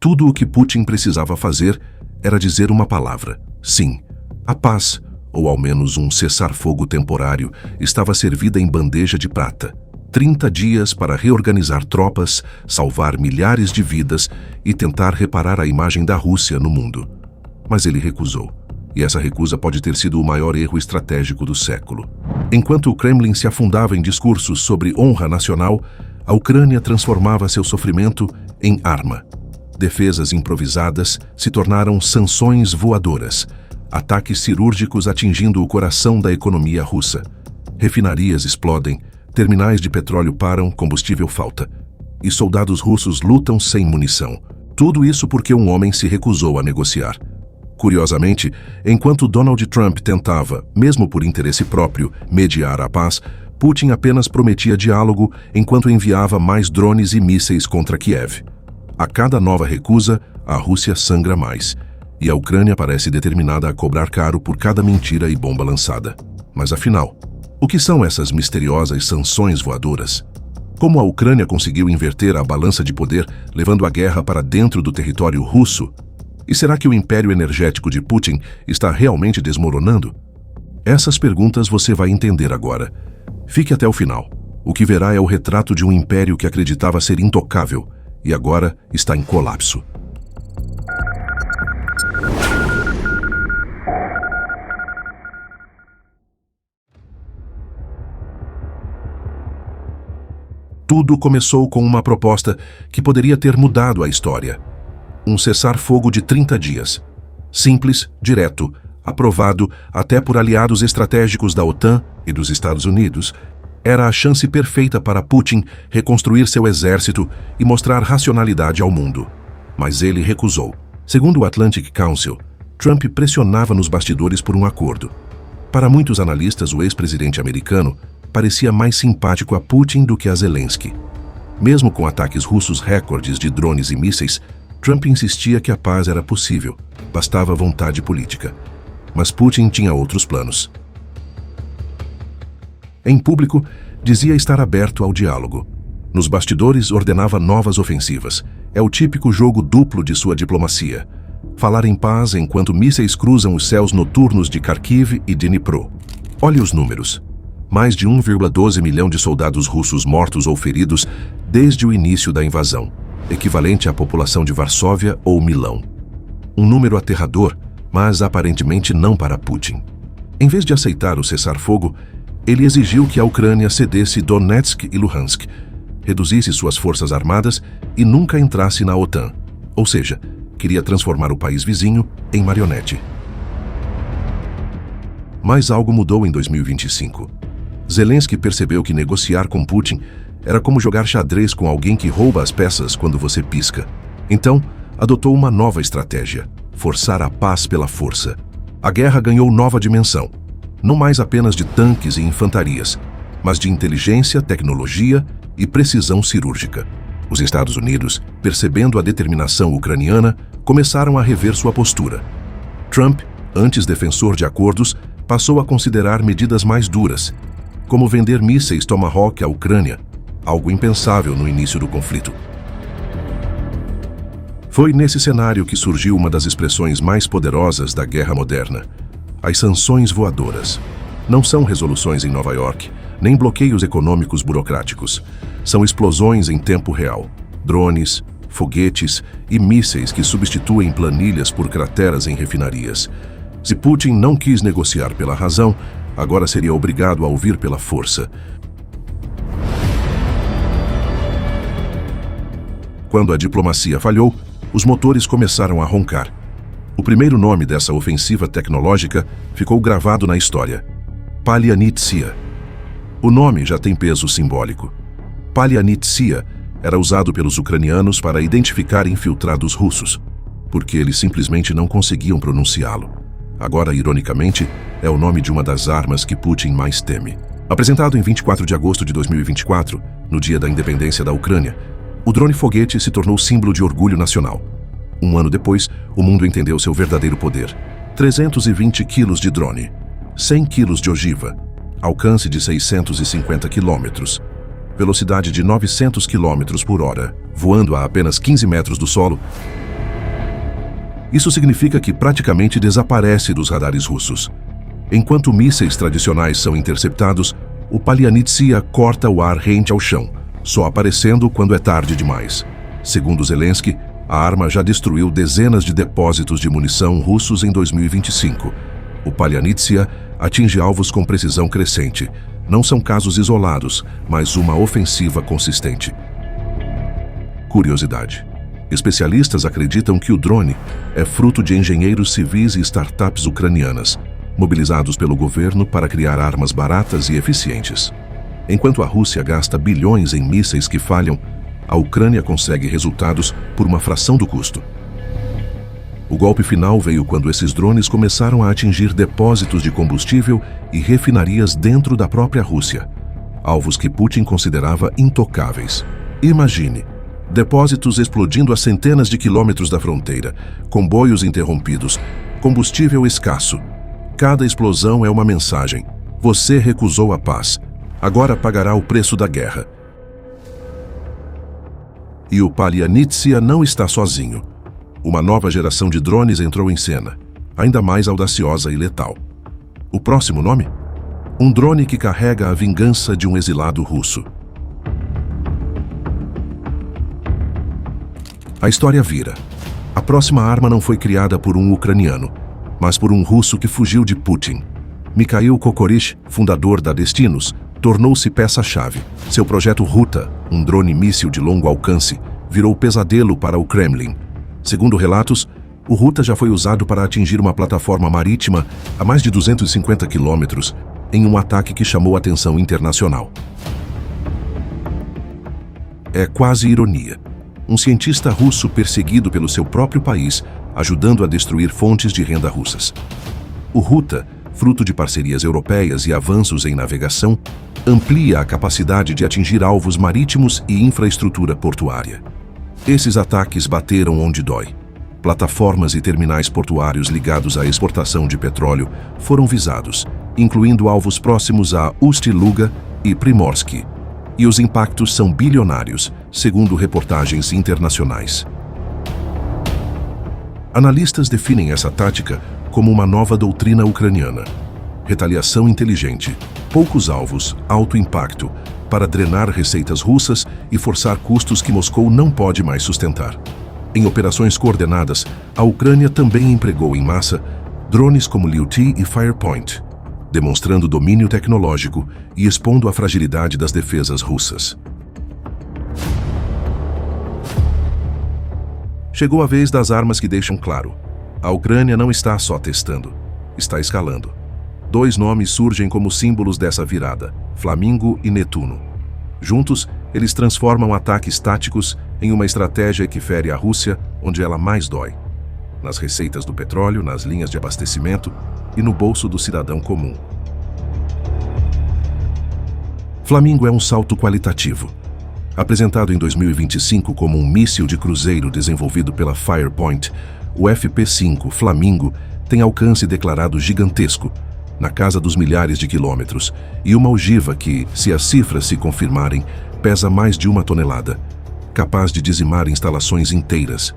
Tudo o que Putin precisava fazer era dizer uma palavra: sim. A paz, ou ao menos um cessar-fogo temporário, estava servida em bandeja de prata. 30 dias para reorganizar tropas, salvar milhares de vidas e tentar reparar a imagem da Rússia no mundo. Mas ele recusou. E essa recusa pode ter sido o maior erro estratégico do século. Enquanto o Kremlin se afundava em discursos sobre honra nacional, a Ucrânia transformava seu sofrimento em arma. Defesas improvisadas se tornaram sanções voadoras, ataques cirúrgicos atingindo o coração da economia russa. Refinarias explodem, terminais de petróleo param, combustível falta. E soldados russos lutam sem munição. Tudo isso porque um homem se recusou a negociar. Curiosamente, enquanto Donald Trump tentava, mesmo por interesse próprio, mediar a paz, Putin apenas prometia diálogo enquanto enviava mais drones e mísseis contra Kiev. A cada nova recusa, a Rússia sangra mais, e a Ucrânia parece determinada a cobrar caro por cada mentira e bomba lançada. Mas afinal, o que são essas misteriosas sanções voadoras? Como a Ucrânia conseguiu inverter a balança de poder, levando a guerra para dentro do território russo? E será que o império energético de Putin está realmente desmoronando? Essas perguntas você vai entender agora. Fique até o final. O que verá é o retrato de um império que acreditava ser intocável e agora está em colapso. Tudo começou com uma proposta que poderia ter mudado a história. Um cessar-fogo de 30 dias. Simples, direto, aprovado até por aliados estratégicos da OTAN e dos Estados Unidos, era a chance perfeita para Putin reconstruir seu exército e mostrar racionalidade ao mundo. Mas ele recusou. Segundo o Atlantic Council, Trump pressionava nos bastidores por um acordo. Para muitos analistas, o ex-presidente americano parecia mais simpático a Putin do que a Zelensky. Mesmo com ataques russos recordes de drones e mísseis, Trump insistia que a paz era possível, bastava vontade política. Mas Putin tinha outros planos. Em público, dizia estar aberto ao diálogo. Nos bastidores, ordenava novas ofensivas. É o típico jogo duplo de sua diplomacia. Falar em paz enquanto mísseis cruzam os céus noturnos de Kharkiv e Dnipro. Olhe os números. Mais de 1,12 milhão de soldados russos mortos ou feridos desde o início da invasão, equivalente à população de Varsóvia ou Milão. Um número aterrador, mas aparentemente não para Putin. Em vez de aceitar o cessar-fogo, ele exigiu que a Ucrânia cedesse Donetsk e Luhansk, reduzisse suas forças armadas e nunca entrasse na OTAN. Ou seja, queria transformar o país vizinho em marionete. Mas algo mudou em 2025. Zelensky percebeu que negociar com Putin era como jogar xadrez com alguém que rouba as peças quando você pisca. Então, adotou uma nova estratégia: forçar a paz pela força. A guerra ganhou nova dimensão, não mais apenas de tanques e infantarias, mas de inteligência, tecnologia e precisão cirúrgica. Os Estados Unidos, percebendo a determinação ucraniana, começaram a rever sua postura. Trump, antes defensor de acordos, passou a considerar medidas mais duras, como vender mísseis Tomahawk à Ucrânia, algo impensável no início do conflito. Foi nesse cenário que surgiu uma das expressões mais poderosas da guerra moderna: as sanções voadoras. Não são resoluções em Nova York, nem bloqueios econômicos burocráticos. São explosões em tempo real, drones, foguetes e mísseis que substituem planilhas por crateras em refinarias. Se Putin não quis negociar pela razão, agora seria obrigado a ouvir pela força. Quando a diplomacia falhou, os motores começaram a roncar. O primeiro nome dessa ofensiva tecnológica ficou gravado na história: Palianitsia. O nome já tem peso simbólico. Palianitsia era usado pelos ucranianos para identificar infiltrados russos, porque eles simplesmente não conseguiam pronunciá-lo. Agora, ironicamente, é o nome de uma das armas que Putin mais teme. Apresentado em 24 de agosto de 2024, no dia da independência da Ucrânia, o drone foguete se tornou símbolo de orgulho nacional. Um ano depois, o mundo entendeu seu verdadeiro poder: 320 quilos de drone, 100 quilos de ogiva, alcance de 650 quilômetros, velocidade de 900 quilômetros por hora, voando a apenas 15 metros do solo. Isso significa que praticamente desaparece dos radares russos. Enquanto mísseis tradicionais são interceptados, o Palianitsia corta o ar rente ao chão, só aparecendo quando é tarde demais. Segundo Zelensky, a arma já destruiu dezenas de depósitos de munição russos em 2025. O Palianitsia atinge alvos com precisão crescente. Não são casos isolados, mas uma ofensiva consistente. Curiosidade. Especialistas acreditam que o drone é fruto de engenheiros civis e startups ucranianas, mobilizados pelo governo para criar armas baratas e eficientes. Enquanto a Rússia gasta bilhões em mísseis que falham, a Ucrânia consegue resultados por uma fração do custo. O golpe final veio quando esses drones começaram a atingir depósitos de combustível e refinarias dentro da própria Rússia, alvos que Putin considerava intocáveis. Imagine, depósitos explodindo a centenas de quilômetros da fronteira, comboios interrompidos, combustível escasso. Cada explosão é uma mensagem. Você recusou a paz. Agora pagará o preço da guerra. E o Palianitsia não está sozinho. Uma nova geração de drones entrou em cena, ainda mais audaciosa e letal. O próximo nome? Um drone que carrega a vingança de um exilado russo. A história vira. A próxima arma não foi criada por um ucraniano, mas por um russo que fugiu de Putin. Mikhail Kokorysh, fundador da Destinos, tornou-se peça-chave. Seu projeto Ruta, um drone míssil de longo alcance, virou pesadelo para o Kremlin. Segundo relatos, o Ruta já foi usado para atingir uma plataforma marítima a mais de 250 quilômetros em um ataque que chamou a atenção internacional. É quase ironia. Um cientista russo perseguido pelo seu próprio país, ajudando a destruir fontes de renda russas. O Ruta, fruto de parcerias europeias e avanços em navegação, amplia a capacidade de atingir alvos marítimos e infraestrutura portuária. Esses ataques bateram onde dói. Plataformas e terminais portuários ligados à exportação de petróleo foram visados, incluindo alvos próximos a Ust-Luga e Primorsky. E os impactos são bilionários, segundo reportagens internacionais. Analistas definem essa tática como uma nova doutrina ucraniana. Retaliação inteligente, poucos alvos, alto impacto, para drenar receitas russas e forçar custos que Moscou não pode mais sustentar. Em operações coordenadas, a Ucrânia também empregou em massa drones como Liuti e Firepoint, demonstrando domínio tecnológico e expondo a fragilidade das defesas russas. Chegou a vez das armas que deixam claro: a Ucrânia não está só testando, está escalando. Dois nomes surgem como símbolos dessa virada: Flamingo e Netuno. Juntos, eles transformam ataques táticos em uma estratégia que fere a Rússia onde ela mais dói: nas receitas do petróleo, nas linhas de abastecimento e no bolso do cidadão comum. Flamingo é um salto qualitativo. Apresentado em 2025 como um míssil de cruzeiro desenvolvido pela Firepoint, o FP-5 Flamingo tem alcance declarado gigantesco, na casa dos milhares de quilômetros, e uma ogiva que, se as cifras se confirmarem, pesa mais de 1 tonelada, capaz de dizimar instalações inteiras.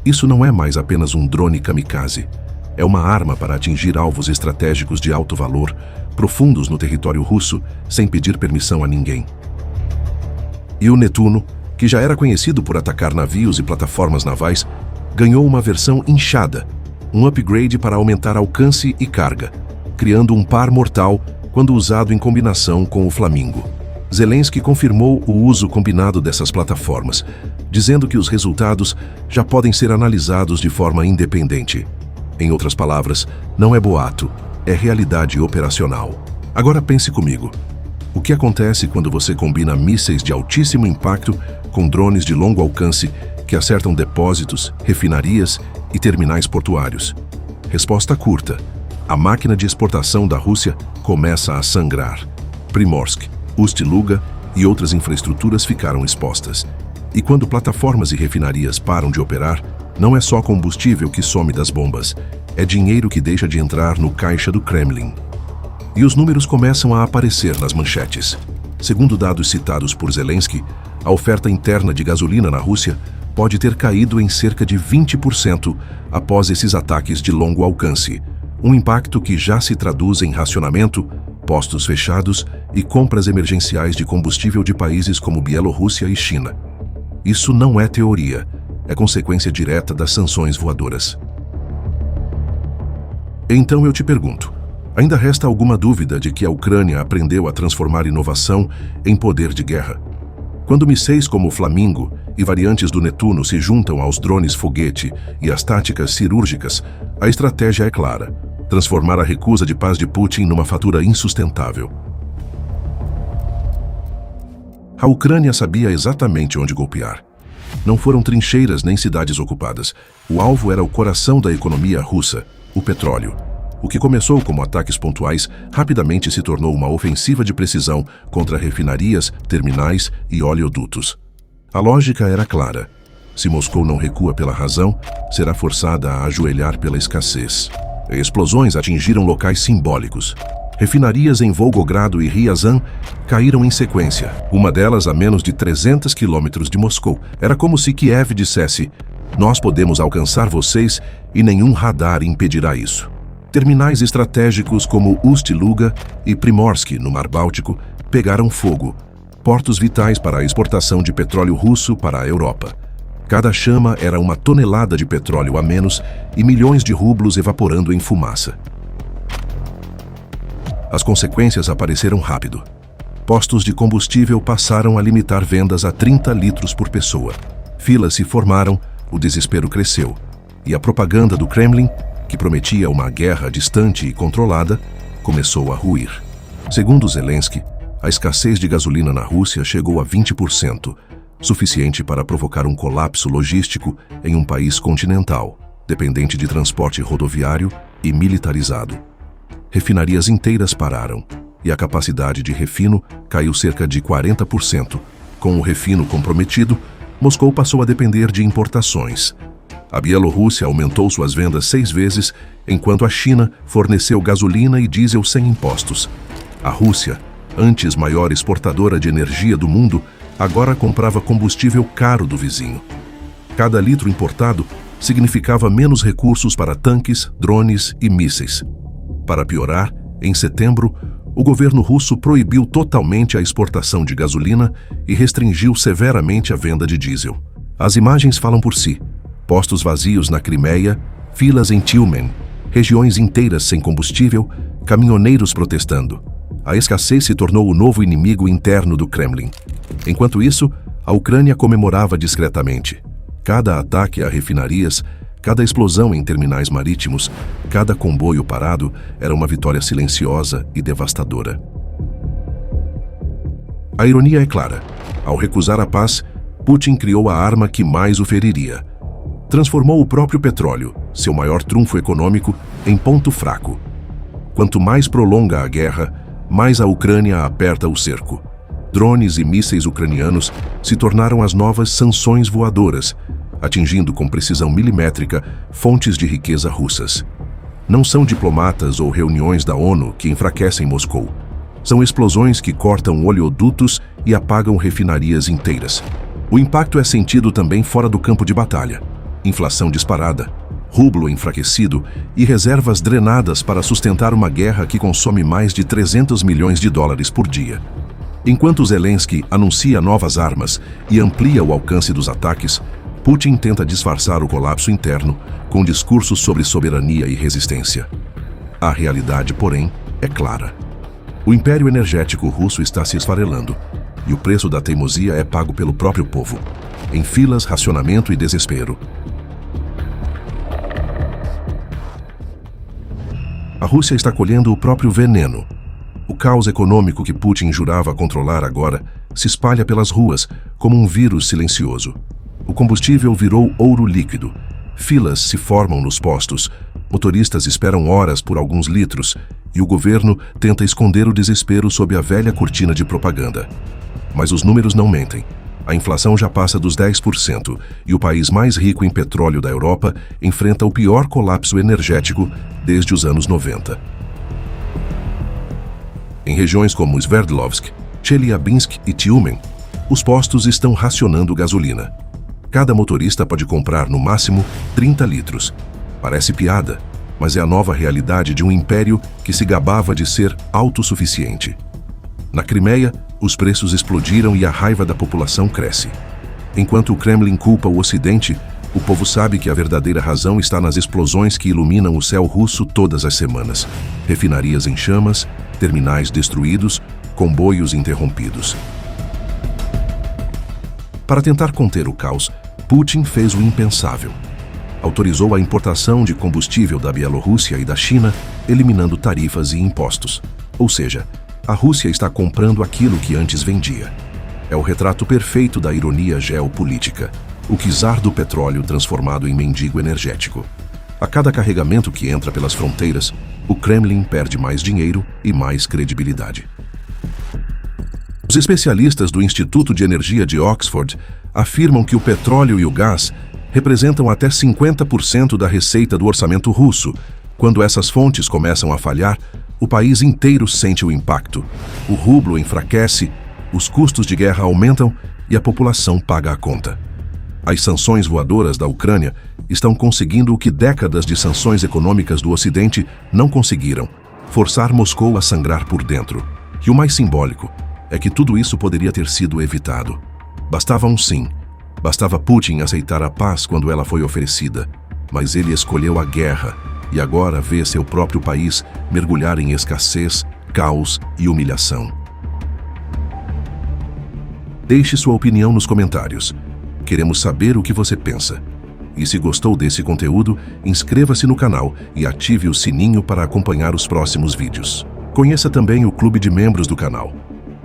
Isso não é mais apenas um drone kamikaze. É uma arma para atingir alvos estratégicos de alto valor, profundos no território russo, sem pedir permissão a ninguém. E o Netuno, que já era conhecido por atacar navios e plataformas navais, ganhou uma versão inchada, um upgrade para aumentar alcance e carga, criando um par mortal quando usado em combinação com o Flamingo. Zelensky confirmou o uso combinado dessas plataformas, dizendo que os resultados já podem ser analisados de forma independente. Em outras palavras, não é boato, é realidade operacional. Agora pense comigo. O que acontece quando você combina mísseis de altíssimo impacto com drones de longo alcance que acertam depósitos, refinarias e terminais portuários? Resposta curta: a máquina de exportação da Rússia começa a sangrar. Primorsk, Ust-Luga e outras infraestruturas ficaram expostas. E quando plataformas e refinarias param de operar, não é só combustível que some das bombas, é dinheiro que deixa de entrar no caixa do Kremlin. E os números começam a aparecer nas manchetes. Segundo dados citados por Zelensky, a oferta interna de gasolina na Rússia pode ter caído em cerca de 20% após esses ataques de longo alcance, um impacto que já se traduz em racionamento, postos fechados e compras emergenciais de combustível de países como Bielorrússia e China. Isso não é teoria, é consequência direta das sanções voadoras. Então eu te pergunto, ainda resta alguma dúvida de que a Ucrânia aprendeu a transformar inovação em poder de guerra? Quando mísseis como o Flamingo e variantes do Netuno se juntam aos drones foguete e às táticas cirúrgicas, a estratégia é clara: transformar a recusa de paz de Putin numa fatura insustentável. A Ucrânia sabia exatamente onde golpear. Não foram trincheiras nem cidades ocupadas. O alvo era o coração da economia russa, o petróleo. O que começou como ataques pontuais rapidamente se tornou uma ofensiva de precisão contra refinarias, terminais e oleodutos. A lógica era clara: se Moscou não recua pela razão, será forçada a ajoelhar pela escassez. Explosões atingiram locais simbólicos. Refinarias em Volgogrado e Ryazan caíram em sequência, uma delas a menos de 300 quilômetros de Moscou. Era como se Kiev dissesse: nós podemos alcançar vocês e nenhum radar impedirá isso. Terminais estratégicos como Ust-Luga e Primorsky, no Mar Báltico, pegaram fogo, portos vitais para a exportação de petróleo russo para a Europa. Cada chama era uma tonelada de petróleo a menos e milhões de rublos evaporando em fumaça. As consequências apareceram rápido. Postos de combustível passaram a limitar vendas a 30 litros por pessoa. Filas se formaram, o desespero cresceu, e a propaganda do Kremlin, que prometia uma guerra distante e controlada, começou a ruir. Segundo Zelensky, a escassez de gasolina na Rússia chegou a 20%, suficiente para provocar um colapso logístico em um país continental, dependente de transporte rodoviário e militarizado. Refinarias inteiras pararam, e a capacidade de refino caiu cerca de 40%. Com o refino comprometido, Moscou passou a depender de importações. A Bielorrússia aumentou suas vendas 6 vezes, enquanto a China forneceu gasolina e diesel sem impostos. A Rússia, antes maior exportadora de energia do mundo, agora comprava combustível caro do vizinho. Cada litro importado significava menos recursos para tanques, drones e mísseis. Para piorar, em setembro, o governo russo proibiu totalmente a exportação de gasolina e restringiu severamente a venda de diesel. As imagens falam por si. Postos vazios na Crimeia, filas em Tyumen, regiões inteiras sem combustível, caminhoneiros protestando. A escassez se tornou o novo inimigo interno do Kremlin. Enquanto isso, a Ucrânia comemorava discretamente. Cada ataque a refinarias, cada explosão em terminais marítimos, cada comboio parado era uma vitória silenciosa e devastadora. A ironia é clara. Ao recusar a paz, Putin criou a arma que mais o feriria. Transformou o próprio petróleo, seu maior trunfo econômico, em ponto fraco. Quanto mais prolonga a guerra, mais a Ucrânia aperta o cerco. Drones e mísseis ucranianos se tornaram as novas sanções voadoras, atingindo com precisão milimétrica fontes de riqueza russas. Não são diplomatas ou reuniões da ONU que enfraquecem Moscou. São explosões que cortam oleodutos e apagam refinarias inteiras. O impacto é sentido também fora do campo de batalha. Inflação disparada, rublo enfraquecido e reservas drenadas para sustentar uma guerra que consome mais de 300 milhões de dólares por dia. Enquanto Zelensky anuncia novas armas e amplia o alcance dos ataques, Putin tenta disfarçar o colapso interno com discursos sobre soberania e resistência. A realidade, porém, é clara. O império energético russo está se esfarelando, e o preço da teimosia é pago pelo próprio povo, em filas, racionamento e desespero. A Rússia está colhendo o próprio veneno. O caos econômico que Putin jurava controlar agora se espalha pelas ruas como um vírus silencioso. O combustível virou ouro líquido. Filas se formam nos postos, motoristas esperam horas por alguns litros e o governo tenta esconder o desespero sob a velha cortina de propaganda. Mas os números não mentem. A inflação já passa dos 10% e o país mais rico em petróleo da Europa enfrenta o pior colapso energético desde os anos 90. Em regiões como Sverdlovsk, Chelyabinsk e Tyumen, os postos estão racionando gasolina. Cada motorista pode comprar, no máximo, 30 litros. Parece piada, mas é a nova realidade de um império que se gabava de ser autossuficiente. Na Crimeia, os preços explodiram e a raiva da população cresce. Enquanto o Kremlin culpa o Ocidente, o povo sabe que a verdadeira razão está nas explosões que iluminam o céu russo todas as semanas. Refinarias em chamas, terminais destruídos, comboios interrompidos. Para tentar conter o caos, Putin fez o impensável. Autorizou a importação de combustível da Bielorrússia e da China, eliminando tarifas e impostos. Ou seja, a Rússia está comprando aquilo que antes vendia. É o retrato perfeito da ironia geopolítica. O czar do petróleo transformado em mendigo energético. A cada carregamento que entra pelas fronteiras, o Kremlin perde mais dinheiro e mais credibilidade. Os especialistas do Instituto de Energia de Oxford afirmam que o petróleo e o gás representam até 50% da receita do orçamento russo. Quando essas fontes começam a falhar, o país inteiro sente o impacto. O rublo enfraquece, os custos de guerra aumentam e a população paga a conta. As sanções voadoras da Ucrânia estão conseguindo o que décadas de sanções econômicas do Ocidente não conseguiram: forçar Moscou a sangrar por dentro. E o mais simbólico é que tudo isso poderia ter sido evitado. Bastava um sim. Bastava Putin aceitar a paz quando ela foi oferecida. Mas ele escolheu a guerra e agora vê seu próprio país mergulhar em escassez, caos e humilhação. Deixe sua opinião nos comentários. Queremos saber o que você pensa. E se gostou desse conteúdo, inscreva-se no canal e ative o sininho para acompanhar os próximos vídeos. Conheça também o clube de membros do canal.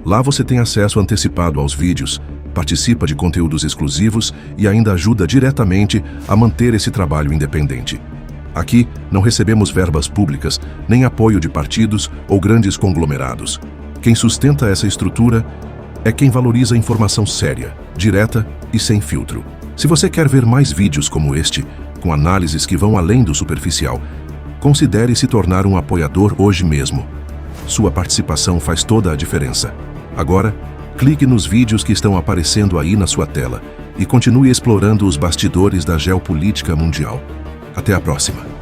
Lá você tem acesso antecipado aos vídeos, participa de conteúdos exclusivos e ainda ajuda diretamente a manter esse trabalho independente. Aqui não recebemos verbas públicas, nem apoio de partidos ou grandes conglomerados. Quem sustenta essa estrutura é quem valoriza a informação séria, direta e sem filtro. Se você quer ver mais vídeos como este, com análises que vão além do superficial, considere se tornar um apoiador hoje mesmo. Sua participação faz toda a diferença. Agora, clique nos vídeos que estão aparecendo aí na sua tela e continue explorando os bastidores da geopolítica mundial. Até a próxima!